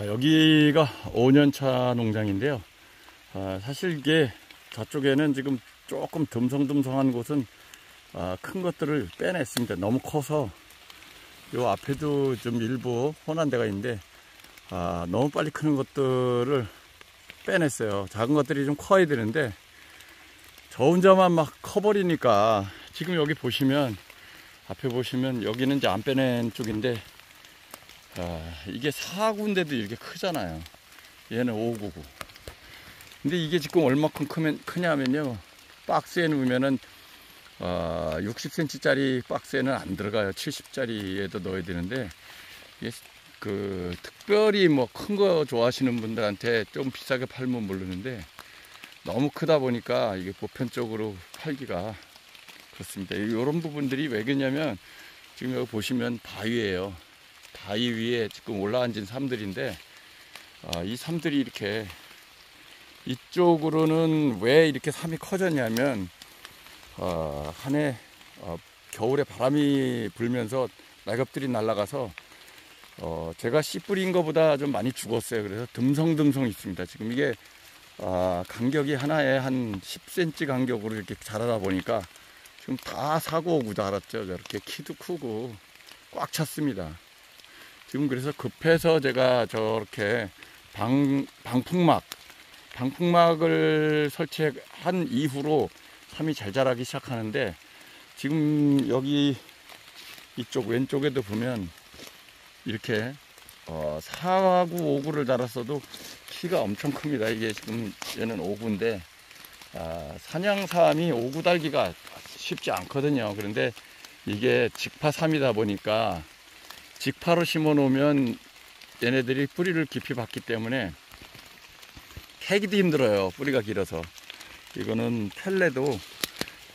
여기가 5년차 농장인데요. 사실 이게 저쪽에는 지금 조금 듬성듬성한 곳은 큰 것들을 빼냈습니다. 너무 커서 요 앞에도 좀 일부 혼한 데가 있는데 너무 빨리 크는 것들을 빼냈어요. 작은 것들이 좀 커야 되는데 저 혼자만 막 커버리니까 지금 여기 보시면 앞에 보시면 여기는 이제 안 빼낸 쪽인데 이게 4구인데도 이렇게 크잖아요. 얘는 5구고. 근데 이게 지금 얼마큼 크냐면요. 박스에 넣으면은 60cm 짜리 박스에는 안 들어가요. 70짜리에도 넣어야 되는데 이게 특별히 뭐 큰 거 좋아하시는 분들한테 좀 비싸게 팔면 모르는데 너무 크다 보니까 이게 보편적으로 팔기가 그렇습니다. 이런 부분들이 왜 그러냐면 지금 여기 보시면 바위예요. 바위 위에 지금 올라앉은 삶들인데 이 삶들이 이렇게 이쪽으로는 왜 이렇게 삶이 커졌냐면 한 해 겨울에 바람이 불면서 낙엽들이 날아가서 제가 씨 뿌린 것보다 좀 많이 죽었어요. 그래서 듬성듬성 있습니다. 지금 이게 간격이 하나에 한 10cm 간격으로 이렇게 자라다 보니까 지금 다 4구 5구 자랐죠. 저렇게 키도 크고 꽉 찼습니다. 지금 그래서 급해서 제가 저렇게 방풍막을 설치한 이후로 삶이 잘 자라기 시작하는데 지금 여기 이쪽 왼쪽에도 보면 이렇게 4구 5구를 자랐어도 키가 엄청 큽니다. 이게 지금 얘는 5구인데 사냥삼이 5구 달기가 쉽지 않거든요. 그런데 이게 직파삼이다 보니까 직파로 심어 놓으면 얘네들이 뿌리를 깊이 받기 때문에 캐기도 힘들어요. 뿌리가 길어서. 이거는 펠레도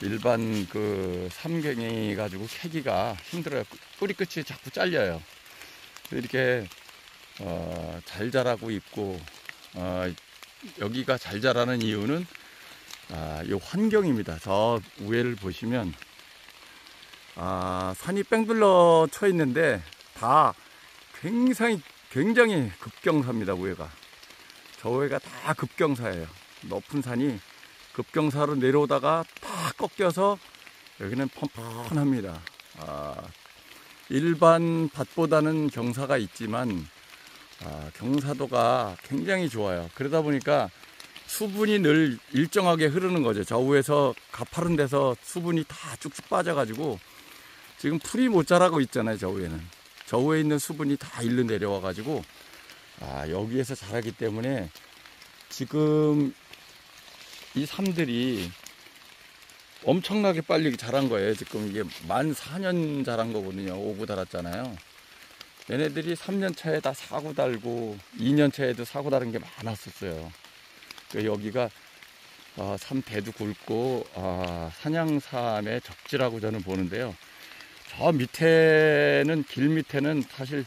일반 삼갱이 가지고 캐기가 힘들어요. 뿌리 끝이 자꾸 잘려요. 이렇게 잘 자라고 있고 여기가 잘 자라는 이유는 이 환경입니다. 저 위에를 보시면 산이 뺑 둘러 쳐 있는데 다 굉장히 급경사입니다. 위에가 저 위에가 다 급경사예요. 높은 산이 급경사로 내려오다가 다 꺾여서 여기는 펀펀합니다. 일반 밭보다는 경사가 있지만 경사도가 굉장히 좋아요. 그러다 보니까 수분이 늘 일정하게 흐르는 거죠. 저 위에서 가파른 데서 수분이 다 쭉쭉 빠져가지고 지금 풀이 못 자라고 있잖아요. 저 위에는. 저 위에 있는 수분이 다 일로 내려와 가지고 여기에서 자라기 때문에 지금 이 삶들이 엄청나게 빨리 자란 거예요. 지금 이게 만 4년 자란 거거든요. 5구 달았잖아요. 얘네들이 3년 차에 다 4구 달고 2년 차에도 4구 달은 게 많았었어요. 여기가 삼대도 굵고 사냥삼의 적지라고 저는 보는데요. 저 밑에는 길 밑에는 사실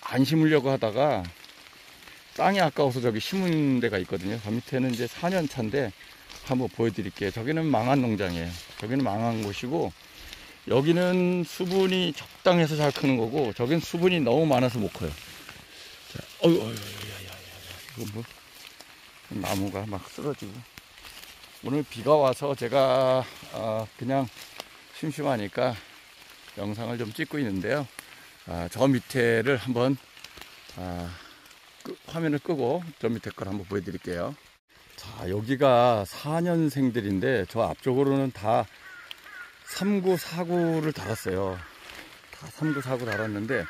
안 심으려고 하다가 땅이 아까워서 저기 심은 데가 있거든요. 저 밑에는 이제 4년 차인데 한번 보여드릴게요. 저기는 망한 농장이에요. 저기는 망한 곳이고 여기는 수분이 적당해서 잘 크는 거고 저긴 수분이 너무 많아서 못 커요. 자, 이거 뭐 나무가 막 쓰러지고 오늘 비가 와서 제가 그냥 심심하니까 영상을 좀 찍고 있는데요. 저 밑에를 한번 화면을 끄고 저 밑에 걸 한번 보여드릴게요. 자, 여기가 4년생들인데 저 앞쪽으로는 다 3구 4구를 달았어요. 다 3구 4구 달았는데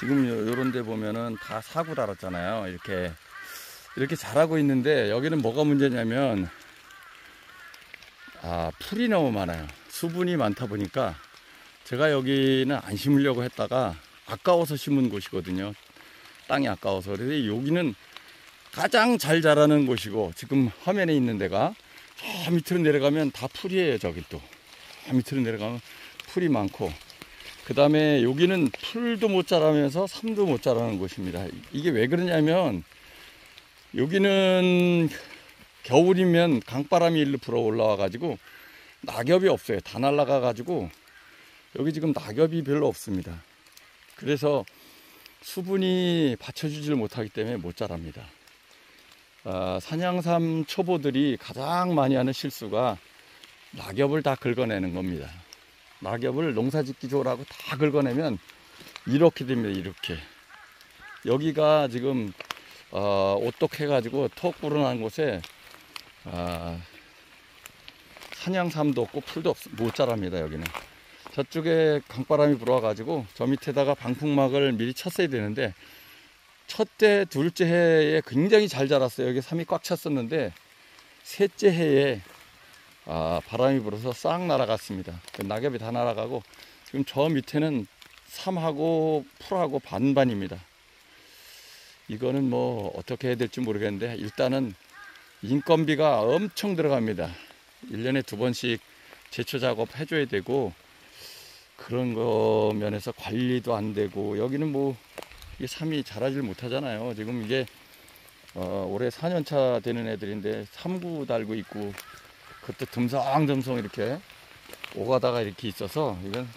지금 요런 데 보면은 다 4구 달았잖아요. 이렇게 자라고 있는데 여기는 뭐가 문제냐면 풀이 너무 많아요. 수분이 많다 보니까 제가 여기는 안 심으려고 했다가 아까워서 심은 곳이거든요. 땅이 아까워서. 그래서 여기는 가장 잘 자라는 곳이고 지금 화면에 있는 데가 저 밑으로 내려가면 다 풀이에요. 저기 또 저 밑으로 내려가면 풀이 많고 그 다음에 여기는 풀도 못 자라면서 삶도 못 자라는 곳입니다. 이게 왜 그러냐면 여기는 겨울이면 강바람이 일로 불어 올라와 가지고 낙엽이 없어요. 다 날아가 가지고 여기 지금 낙엽이 별로 없습니다. 그래서 수분이 받쳐주질 못하기 때문에 못 자랍니다. 산양삼 초보들이 가장 많이 하는 실수가 낙엽을 다 긁어내는 겁니다. 낙엽을 농사짓기 좋으라고 다 긁어내면 이렇게 됩니다. 이렇게 여기가 지금 오똑해가지고 턱 불어난 곳에 산양삼도 없고 풀도 못 자랍니다. 여기는 저쪽에 강바람이 불어와가지고 저 밑에다가 방풍막을 미리 쳤어야 되는데 첫째, 둘째 해에 굉장히 잘 자랐어요. 여기 삼이 꽉 찼었는데 셋째 해에 바람이 불어서 싹 날아갔습니다. 낙엽이 다 날아가고 지금 저 밑에는 삼하고 풀하고 반반입니다. 이거는 뭐 어떻게 해야 될지 모르겠는데 일단은 인건비가 엄청 들어갑니다. 1년에 2번씩 제초 작업 해줘야 되고 그런 거 면에서 관리도 안 되고 여기는 뭐 이게 삼이 자라질 못하잖아요. 지금 이게 올해 4년차 되는 애들인데 삼구 달고 있고 그때 듬성듬성 이렇게 오가다가 이렇게 있어서 이건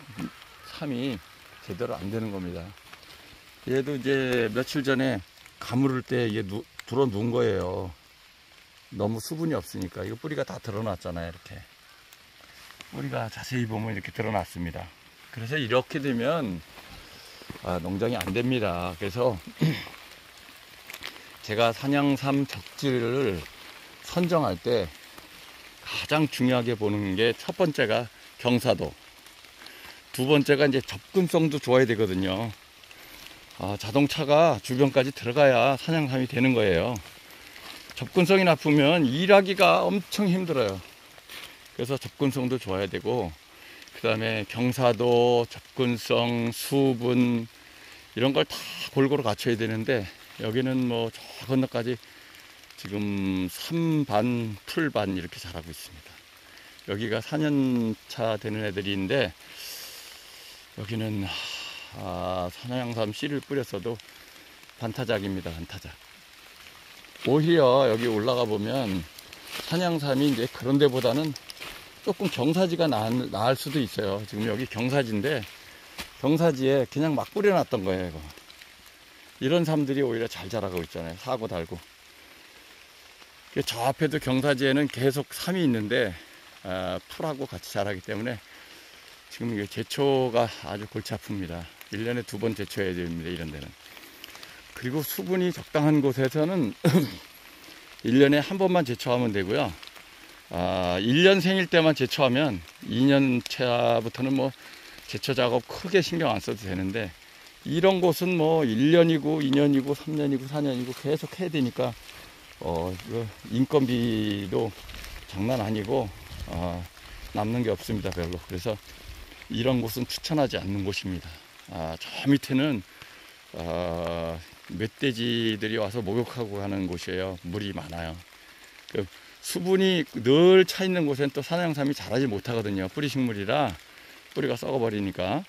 삼이 제대로 안 되는 겁니다. 얘도 이제 며칠 전에 가물을 때 이게 들어 누운 거예요. 너무 수분이 없으니까. 이거 뿌리가 다 드러났잖아요. 이렇게 뿌리가 자세히 보면 이렇게 드러났습니다. 그래서 이렇게 되면 농장이 안 됩니다. 그래서 제가 산양삼 적지를 선정할 때 가장 중요하게 보는 게 첫 번째가 경사도, 두 번째가 이제 접근성도 좋아야 되거든요. 자동차가 주변까지 들어가야 산양삼이 되는 거예요. 접근성이 나쁘면 일하기가 엄청 힘들어요. 그래서 접근성도 좋아야 되고 그 다음에 경사도, 접근성, 수분 이런 걸 다 골고루 갖춰야 되는데 여기는 뭐 저 건너까지 지금 삼반, 풀반 이렇게 자라고 있습니다. 여기가 4년차 되는 애들인데 여기는 산양삼 씨를 뿌렸어도 반타작입니다. 반타작. 오히려 여기 올라가 보면 산양삼이 이제 그런 데보다는 조금 경사지가 나을 수도 있어요. 지금 여기 경사지인데 경사지에 그냥 막 뿌려놨던 거예요. 이거. 이런 삼들이 오히려 잘 자라고 있잖아요. 사고 달고. 저 앞에도 경사지에는 계속 삼이 있는데 풀하고 같이 자라기 때문에 지금 이게 제초가 아주 골치 아픕니다. 1년에 2번 제초해야 됩니다. 이런 데는. 그리고 수분이 적당한 곳에서는 1년에 한 번만 제초하면 되고요. 1년생일 때만 제초하면 2년 차부터는 뭐 제초 작업 크게 신경 안 써도 되는데 이런 곳은 뭐 1년이고 2년이고 3년이고 4년이고 계속 해야 되니까 인건비도 장난 아니고 남는 게 없습니다. 별로. 그래서 이런 곳은 추천하지 않는 곳입니다. 저 밑에는 멧돼지들이 와서 목욕하고 가는 곳이에요. 물이 많아요. 그 수분이 늘 차 있는 곳엔 또 산양삼이 자라지 못하거든요. 뿌리식물이라 뿌리가 썩어버리니까.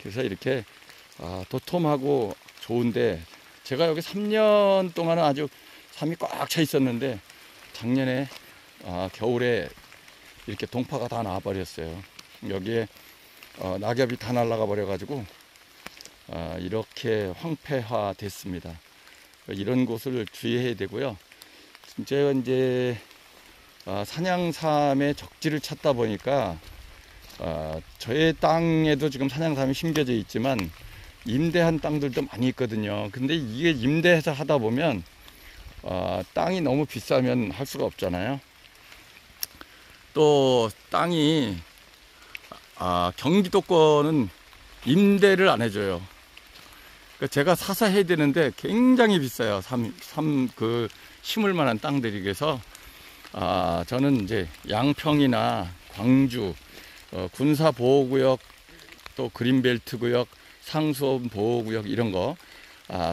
그래서 이렇게 도톰하고 좋은데 제가 여기 3년 동안은 아주 삼이 꽉 차 있었는데 작년에 겨울에 이렇게 동파가 다 나와버렸어요. 여기에 낙엽이 다 날아가 버려가지고 이렇게 황폐화 됐습니다. 이런 곳을 주의해야 되고요. 제가 이제 산양삼의 적지를 찾다 보니까 저의 땅에도 지금 산양삼이 심겨져 있지만 임대한 땅들도 많이 있거든요. 근데 이게 임대해서 하다 보면 땅이 너무 비싸면 할 수가 없잖아요. 또 땅이 경기도권은 임대를 안 해줘요. 그러니까 제가 사서 해야 되는데 굉장히 비싸요. 그 심을 만한 땅들이. 그래서 저는 이제 양평이나 광주, 군사보호구역, 또 그린벨트 구역, 상수원 보호구역 이런 거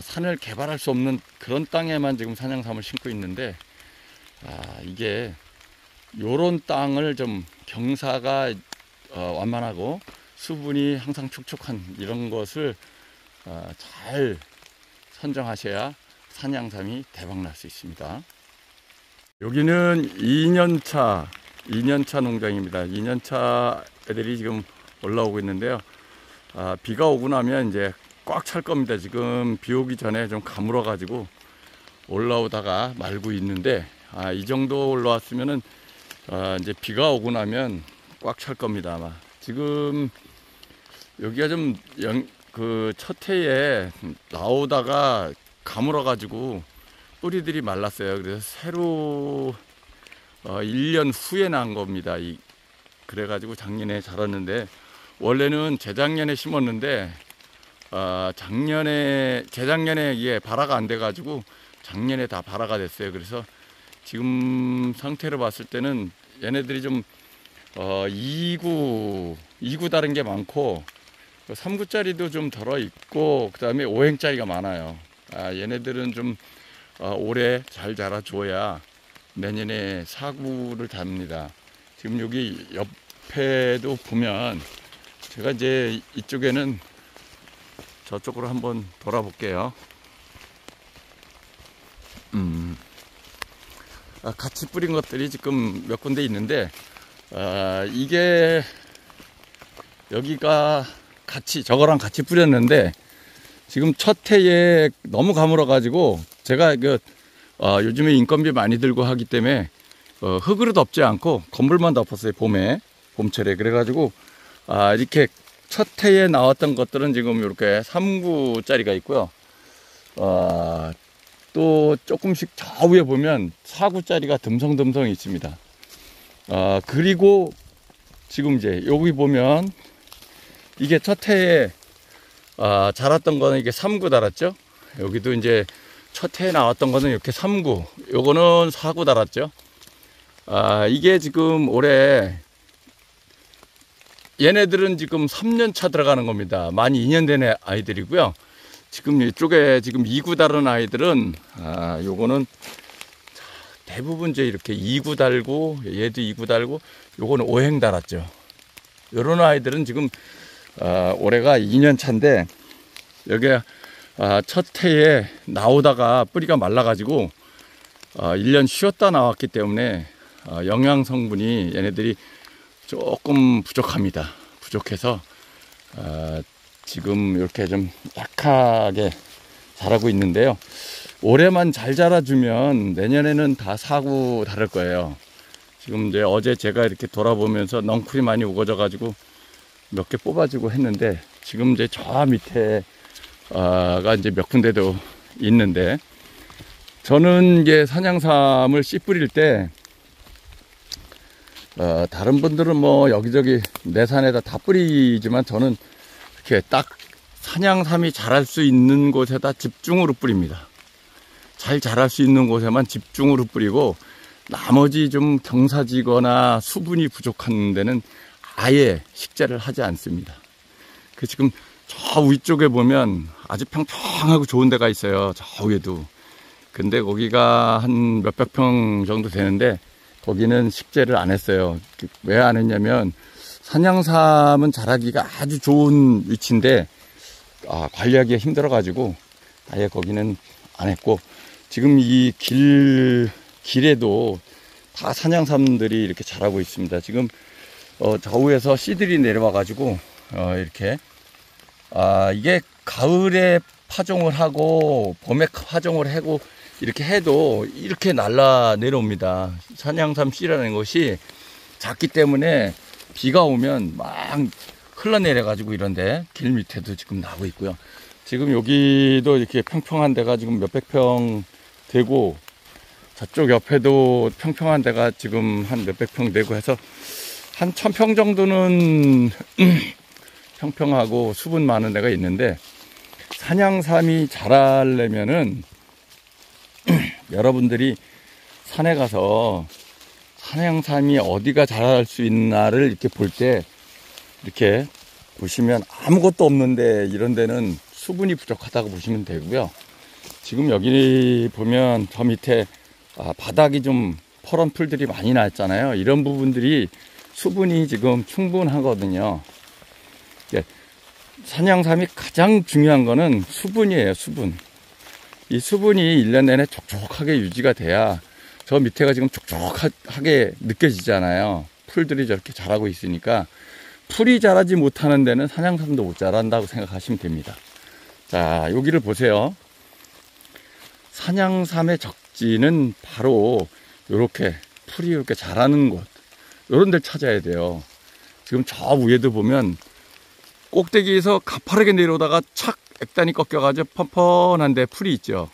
산을 개발할 수 없는 그런 땅에만 지금 산양삼을 심고 있는데 이게 요런 땅을 좀 경사가 완만하고 수분이 항상 촉촉한 이런 것을 잘 선정하셔야 산양삼이 대박날 수 있습니다. 여기는 2년차 농장입니다. 2년차 애들이 지금 올라오고 있는데요. 비가 오고 나면 이제 꽉 찰 겁니다. 지금 비 오기 전에 좀 가물어 가지고 올라오다가 말고 있는데, 이 정도 올라왔으면은 이제 비가 오고 나면 꽉 찰 겁니다. 아마 지금 여기가 좀 첫 해에 나오다가 가물어 가지고 뿌리들이 말랐어요. 그래서 새로 1년 후에 난 겁니다. 그래가지고 작년에 자랐는데, 원래는 재작년에 심었는데 재작년에 이게 발화가 안 돼가지고 작년에 다 발화가 됐어요. 그래서 지금 상태로 봤을 때는 얘네들이 좀 2구 다른 게 많고 3구짜리도 좀 덜어 있고, 그 다음에 5행짜리가 많아요. 얘네들은 좀 올해 잘 자라줘야 내년에 4구를 답니다. 지금 여기 옆에도 보면, 제가 이제 이쪽에는 저쪽으로 한번 돌아볼게요. 같이 뿌린 것들이 지금 몇 군데 있는데, 이게 여기가 저거랑 같이 뿌렸는데, 지금 첫 해에 너무 가물어 가지고 제가 요즘에 인건비 많이 들고 하기 때문에 흙으로 덮지 않고 건물만 덮었어요. 봄철에. 그래가지고 이렇게 첫 해에 나왔던 것들은 지금 이렇게 3구짜리가 있고요. 또 조금씩 저 위에 보면 4구짜리가 듬성듬성 있습니다. 그리고 지금 이제 여기 보면 이게 첫 해에 자랐던 거는 이게 3구 달았죠. 여기도 이제 첫 해에 나왔던 거는 이렇게 3구, 요거는 4구 달았죠. 이게 지금 올해, 얘네들은 지금 3년 차 들어가는 겁니다. 만 2년 된 아이들이고요. 지금 이쪽에 지금 2구 달은 아이들은, 요거는 대부분 이제 이렇게 2구 달고, 얘도 2구 달고, 요거는 5행 달았죠. 요런 아이들은 지금 올해가 2년 차인데, 여기에 첫 해에 나오다가 뿌리가 말라가지고 1년 쉬었다 나왔기 때문에 영양 성분이 얘네들이 조금 부족합니다. 부족해서 지금 이렇게 좀 약하게 자라고 있는데요. 올해만 잘 자라주면 내년에는 다 4구 다를 거예요. 지금 이제 어제 제가 이렇게 돌아보면서 넝쿨이 많이 우거져 가지고 몇 개 뽑아주고 했는데, 지금 이제 저 밑에 가 이제 몇 군데도 있는데, 저는 이제 산양삼을 씨 뿌릴 때 다른 분들은 뭐 여기저기 내 산에다 다 뿌리지만, 저는 이렇게 딱 산양삼이 자랄 수 있는 곳에다 집중으로 뿌립니다. 잘 자랄 수 있는 곳에만 집중으로 뿌리고, 나머지 좀 경사지거나 수분이 부족한 데는 아예 식재를 하지 않습니다. 지금 저 위쪽에 보면 아주 평평하고 좋은 데가 있어요. 저 위에도. 근데 거기가 한 몇백 평 정도 되는데, 거기는 식재를 안 했어요. 왜 안 했냐면, 산양삼은 자라기가 아주 좋은 위치인데 관리하기가 힘들어가지고 아예 거기는 안 했고, 지금 이 길에도 다 산양삼들이 이렇게 자라고 있습니다. 지금 저 위에서 씨들이 내려와가지고 이렇게 이게 가을에 파종을 하고 봄에 파종을 하고 이렇게 해도 이렇게 날라 내려옵니다. 산양삼 씨라는 것이 작기 때문에 비가 오면 막 흘러내려 가지고 이런데 길 밑에도 지금 나고 있고요. 지금 여기도 이렇게 평평한 데가 지금 몇백 평 되고, 저쪽 옆에도 평평한 데가 지금 한 몇백 평 되고 해서 한 1000평 정도는 평평하고 수분 많은 데가 있는데, 산양삼이 자라려면은 여러분들이 산에 가서 산양삼이 어디가 자랄 수 있나를 이렇게 볼 때, 이렇게 보시면 아무것도 없는데 이런 데는 수분이 부족하다고 보시면 되고요. 지금 여기 보면 저 밑에 바닥이 좀 퍼런 풀들이 많이 났잖아요. 이런 부분들이 수분이 지금 충분하거든요. 산양삼이 가장 중요한 거는 수분이에요. 수분. 이 수분이 1년 내내 촉촉하게 유지가 돼야 저 밑에가 지금 촉촉하게 느껴지잖아요. 풀들이 저렇게 자라고 있으니까. 풀이 자라지 못하는 데는 산양삼도 못 자란다고 생각하시면 됩니다. 자, 여기를 보세요. 산양삼의 적지는 바로 이렇게 풀이 이렇게 자라는 곳, 이런 데를 찾아야 돼요. 지금 저 위에도 보면 꼭대기에서 가파르게 내려오다가 착 액단이 꺾여가지고 펀펀한데 풀이 있죠.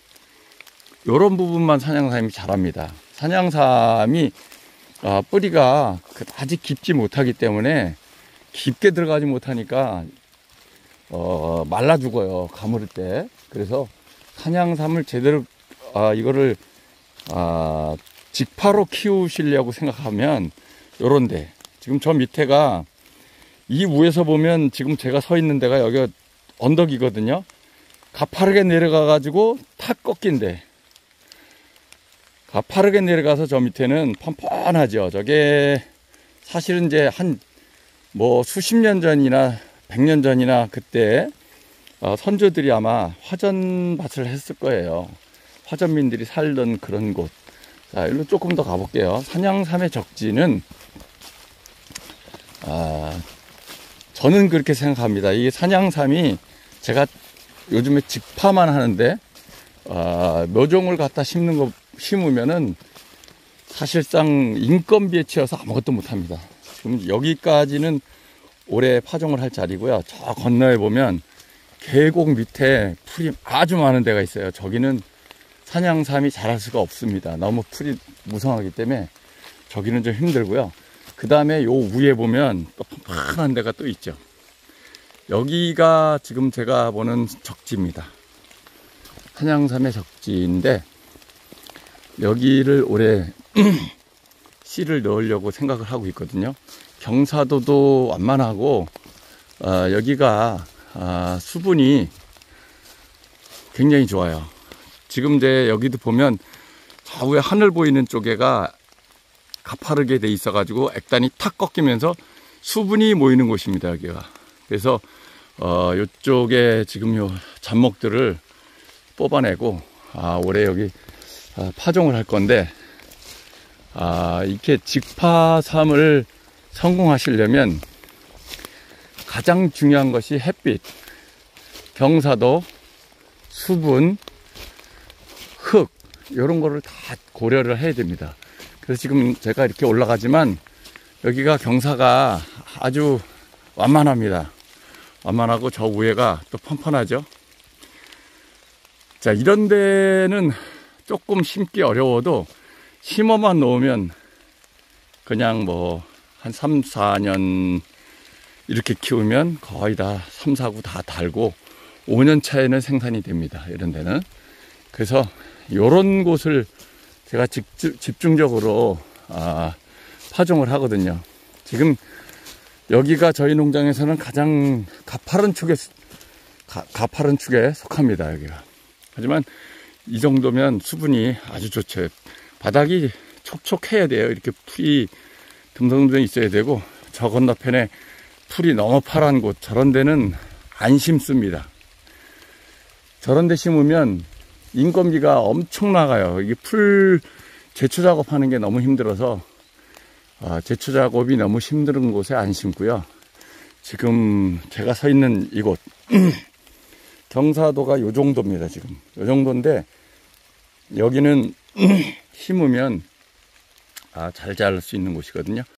이런 부분만 산양삼이 자랍니다. 산양삼이 뿌리가 아직 깊지 못하기 때문에 깊게 들어가지 못하니까 말라 죽어요, 가물을 때. 그래서 산양삼을 제대로 이거를 직파로 키우시려고 생각하면 요런데, 지금 저 밑에가 이 위에서 보면 지금 제가 서 있는 데가 여기가 언덕이거든요. 가파르게 내려가 가지고 탁 꺾인데, 가파르게 내려가서 저 밑에는 펀펀하죠. 저게 사실은 이제 한 뭐 수십 년 전이나 100년 전이나 그때 선조들이 아마 화전밭을 했을 거예요. 화전민들이 살던 그런 곳. 자, 일로 조금 더 가볼게요. 산양삼의 적지는 저는 그렇게 생각합니다. 이 산양삼이 제가 요즘에 직파만 하는데 묘종을 갖다 심으면은 사실상 인건비에 치여서 아무것도 못합니다. 지금 여기까지는 올해 파종을 할 자리고요. 저 건너에 보면 계곡 밑에 풀이 아주 많은 데가 있어요. 저기는 산양삼이 자랄 수가 없습니다. 너무 풀이 무성하기 때문에 저기는 좀 힘들고요. 그 다음에 요 위에 보면 또 펀펀한 데가 또 있죠. 여기가 지금 제가 보는 적지입니다. 산양삼의 적지인데, 여기를 올해 씨를 넣으려고 생각을 하고 있거든요. 경사도도 완만하고 여기가 수분이 굉장히 좋아요. 지금 이제 여기도 보면 좌우에 하늘 보이는 쪽에가 가파르게 돼 있어 가지고 액단이 탁 꺾이면서 수분이 모이는 곳입니다, 여기가. 그래서 이쪽에 지금 요 잡목들을 뽑아내고 올해 여기 파종을 할 건데, 이렇게 직파삼을 성공하시려면 가장 중요한 것이 햇빛, 경사도, 수분, 흙, 이런 거를 다 고려를 해야 됩니다. 그래서 지금 제가 이렇게 올라가지만 여기가 경사가 아주 완만합니다. 완만하고 저 위에가 또 펀펀하죠. 자, 이런 데는 조금 심기 어려워도 심어만 놓으면 그냥 뭐 한 3, 4년 이렇게 키우면 거의 다 3, 4구 다 달고 5년 차에는 생산이 됩니다. 이런 데는. 그래서 이런 곳을 제가 집중적으로 파종을 하거든요. 지금 여기가 저희 농장에서는 가장 가파른 축에 속합니다, 여기가. 하지만 이 정도면 수분이 아주 좋죠. 바닥이 촉촉해야 돼요. 이렇게 풀이 듬성듬성 있어야 되고, 저 건너편에 풀이 너무 파란 곳, 저런 데는 안 심습니다. 저런 데 심으면 인건비가 엄청 나가요. 이게 풀 제초 작업하는 게 너무 힘들어서 제초 작업이 너무 힘든 곳에 안 심고요. 지금 제가 서 있는 이곳 경사도가 요 정도입니다. 지금 요 정도인데, 여기는 심으면 잘 자랄 수 있는 곳이거든요.